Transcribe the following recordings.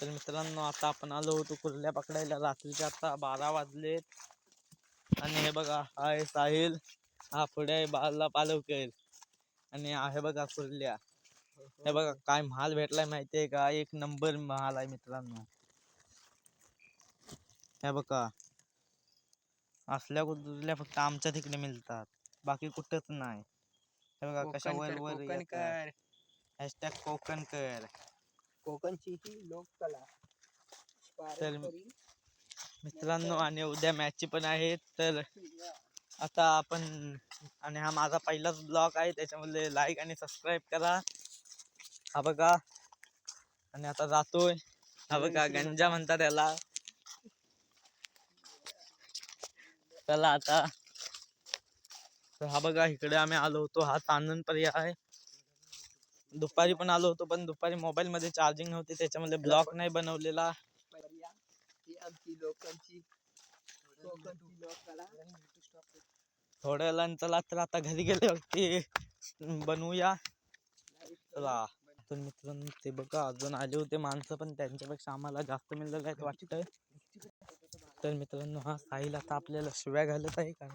तर मित्रांनो आता आपण आलो होतो कुर्ल्या पकडायला. रात्रीचे आता 12 वाजलेत आणि हे बघा हा आहे साहिल, हा पुढे आहे बाला पालवकर आणि आहे बघा कुर्ल्या. हे बघा काय महाल भेटलाय माहितीये का, एक नंबर महाल आहे मित्रांनो. हे बघा असल्या कुर्ल्या फक्त आमच्या तिकडे मिळतात, बाकी कुठंच नाही. हे बघा कशा वर वर येतात. हॅशटॅग कोकणकर, कोकणची ही लोककला. तर मित्रांनो आणि उद्या मॅच पण आहे. तर आता आपण, आणि हा माझा पहिलाच ब्लॉग आहे त्याच्यामध्ये लाईक आणि सबस्क्राईब करा. हा बघा आणि आता जातोय. हा बघा गंजा म्हणतात त्याला. चला आता, तर हा बघा इकडे आम्ही आलो होतो. हा चांदण पर्याय आहे. दुपारी पण आलो होतो पण दुपारी मोबाईल मध्ये चार्जिंग नव्हती त्याच्यामध्ये ब्लॉग नाही बनवलेला. ही आमची लोकांची कोकणची लोककला. थोड्या वेळानं चला तर आता घरी गेले होते बनवूया. चला तर मित्रांनो ते बघा अजून आले होते माणसं पण त्यांच्यापेक्षा आम्हाला जास्त मिळालं आहे वाटतंय. तर मित्रांनो हा साहिल आता आपल्याला शिव्या घालत आहे का.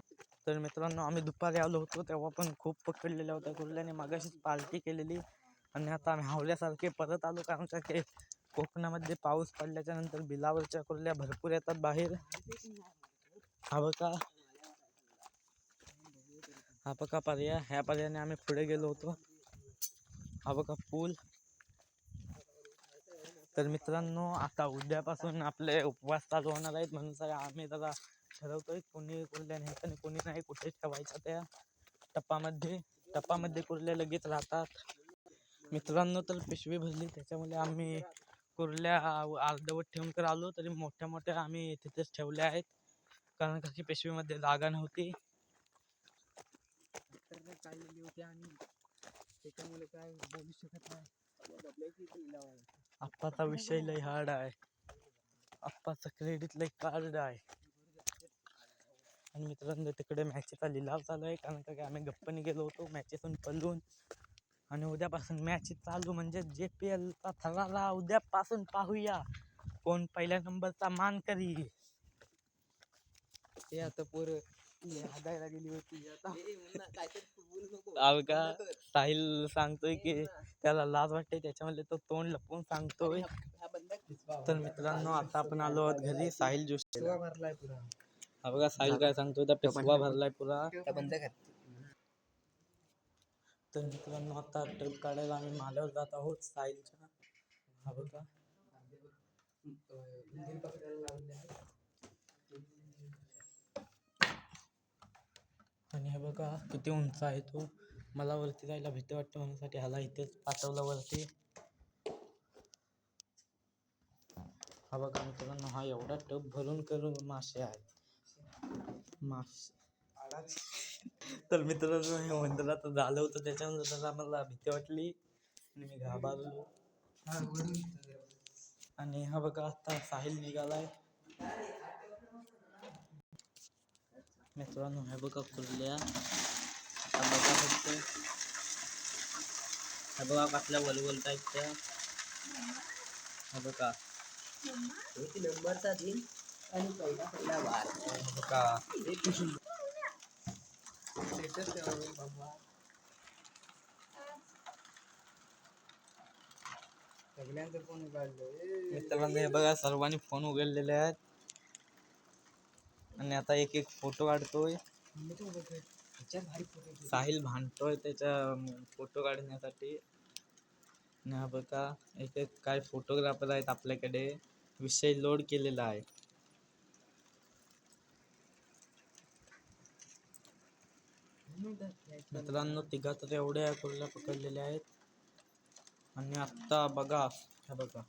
तर मित्रांनो आम्ही दुपारी आलो होतो तेव्हा पण खूप पकडलेल्या होत्या कुर्ल्याने, मागाशीच पार्टी केलेली आणि आता आम्ही हावल्यासारखे परत आलो. कारण का कोकणामध्ये पाऊस पडल्याच्या नंतर बिलावरच्या कुर्ल्या भरपूर येतात बाहेर. हा बघा, हा बघा पर्याय, ह्या पर्यायाने आम्ही पुढे गेलो होतो. हा बघा पूल. तर मित्रांनो आता उद्यापासून आपले उपवास चालू होणार आहेत, म्हणून आम्ही जरा ठरवतोय कोणी कुर्ल्या न्यायचं आणि कोणी नाही, कुठे ठेवायचं त्या टपामध्ये कुर्ल्या लगेच राहतात. मित्रांनो तर पिशवी भरली त्याच्यामुळे आम्ही कुर्ल्या अर्धवट ठेवून तर आलो, तरी मोठ्या मोठ्या आम्ही तिथेच ठेवल्या आहेत कारण का की पिशवीमध्ये जागा नव्हती. काढलेली होती आणि त्याच्यामुळे काय बोलू शकत नाही. आप्पाचा विषय लय हार्ड आहे, आप्पाचं क्रेडिट लय कार्ड आहे. आणि मित्रांनो तिकडे मॅचचा लिलाव चालू आहे कारण का आम्ही गप्पनी गेलो होतो मॅचेसून पळून. आणि उद्यापासून मॅच चालू म्हणजे JPL चा थरारा उद्यापासून पाहूया कोण पहिल्या नंबरचा मानकरी. ते आता पोरं हागायला गेली होती. का साहिल सांगतोय की त्याला लाज वाटते त्याच्यामध्ये तो तोंड लपवून सांगतोय. तर मित्रांनो आता आपण आलो आहोत घरी. साहिल ज्यूस भरलाय पुरा. हा बघा साहिल काय सांगतोय, त्या पिशवा भरलाय पुरा. बंद कर. तर मित्रांनो आता ट्रिप काढायला आम्ही माल्यावर जात आहोत साहिलच्या. हा बघा आणि हे बघा किती उंच आहे तो. मला वरती जायला भीती वाटते म्हणून ह्याला इथेच पाठवलं वरती. हा बघा मित्रांनो हा एवढा टप भरून करून मासे आहेत तर मित्रांनो हे मंदिरात झालं होतं त्याच्यानंतर मला भीती वाटली आणि मी घाबरलो. आणि हा बघा आता साहिल निघालाय. मित्रांनो हे बघा कुर्ल्या, आता बघा फक्त हे बघा कसल्या वलवल टाईपच्या. हे बघा नंबरचा दिन आणि पहिला वार. हे बघा सगळ्यांचं फोन काढलं. मित्रांनो हे बघा सर्वांनी फोन उघडलेले आहेत आणि आता एक एक फोटो काढतोय. साहिल भांडतोय त्याच्या फोटो काढण्यासाठी. आणि हा बघा एक एक काय फोटोग्राफर आहेत आपल्याकडे, विषय लोड केलेला आहे. मित्रांनो तिघा तर एवढ्या कुर्ल्या पकडलेल्या आहेत. आणि आत्ता बघा हे बघा,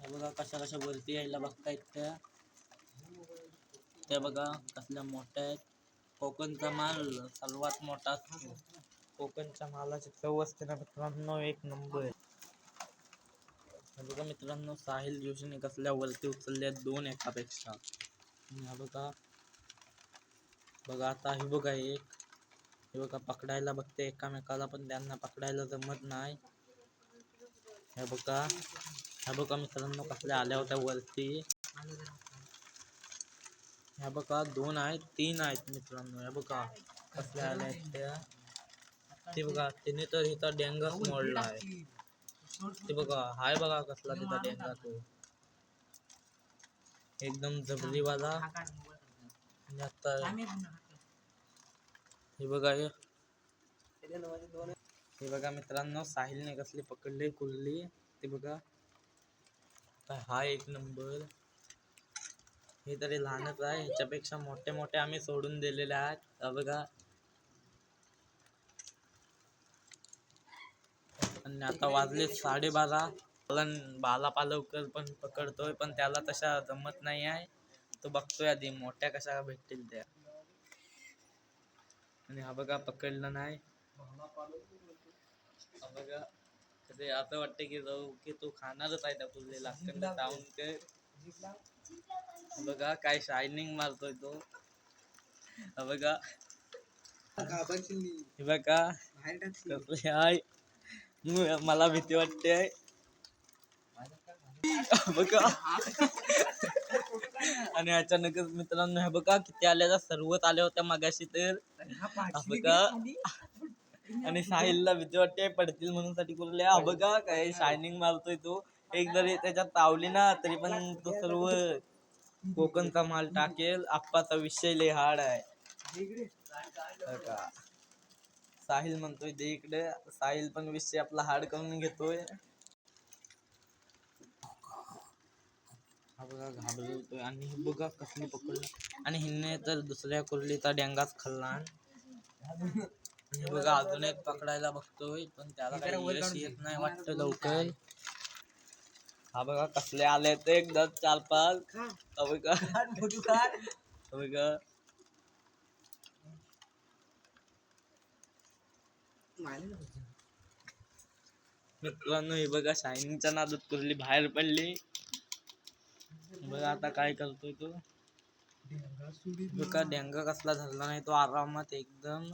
हे बघा कशा कशा वरती यायला बघतायत त्या. त्या बघा कसल्या मोठ्या आहेत. कोकणचा माल सर्वात मोठा असतो. कोकणच्या मालाची चव असते ना मित्रांनो एक नंबर. हे बघा मित्रांनो साहिल जोशीने कसल्या वरती उचलल्या दोन एकापेक्षा. हा बघा आता हे बघा एक, हे बघा पकडायला बघते एकामेकाला पण त्यांना पकडायला जमत नाही. हे बघा मित्रांनो कसल्या आल्या होत्या वरती. ह्या बघा 2 आहेत 3 आहेत मित्रांनो. ह्या बघा कसल्या आल्या आहेत त्या. ते बघा तिने तर इथं डेंगाच मोडला आहे. ते बघा हाय बघा कसला तिथं डेंगा तो एकदम जबरीवाला. आणि आता हे बघा मित्रांनो साहिलने कसली पकडली कुर्ली. ते बघा हा एक नंबर. हे तरी लहानच आहे, ह्याच्यापेक्षा मोठे मोठे आम्ही सोडून दिलेले आहेत. हा बघा आणि आता वाजले 12:30. बाला पालवकर पण पकडतोय पण त्याला तशा जमत नाही आहे. तो बघतोय आधी मोठ्या कशा भेटतील त्या. आणि हा बघा पकडलं नाही. हा बघा ते असं वाटतं की जाऊ की तो खाणारच आहे त्या कुर्लीला. डाऊन कर. बघा काय शायनिंग मारतोय तो. हा बघा हे बघा कसले आहे. मला भीती वाटते. बघा आणि अचानकच मित्रांनो हे बघा किती आल्या. सर्वच आल्या होत्या मगाशी तर. बघा आणि साहिलला भीती वाटते पडतील म्हणून साठी कुर्ल्या. हा बघा काय शायनिंग मारतोय तो. एक जरी त्याच्यात तावली ना तरी पण तो सर्व कोकणचा माल टाकेल. आप्पाचा विषय लय हार्ड आहे. साहिल म्हणतोय दे इकडे. साहिल पण विषय आपला हार्ड करून घेतोय. हा बघा घाबरतोय आणि हे बघा कसली पकडलं आणि हिने तर दुसऱ्या कुर्लीचा डेंगाच खाल्ला. आणि बघा अजून एक पकडायला बघतोय पण त्याला काही यश येत नाही वाटतं लवकर. हा बघा कसले आले ते एकदा 4-5. हा बघा मित्रांनो हे बघा शायनिंगच्या नादात कुर्ली बाहेर पडली. बघा आता काय करतोय तो. बघा डेंगा कसला धरला नाही तो आरामात एकदम.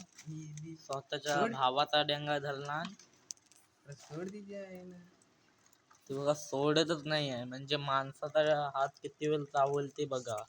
स्वतःच्या भावाचा डेंगा धरला. ते बघा सोडतच नाही आहे म्हणजे माणसाचा हात किती वेळ चावल ते बघा.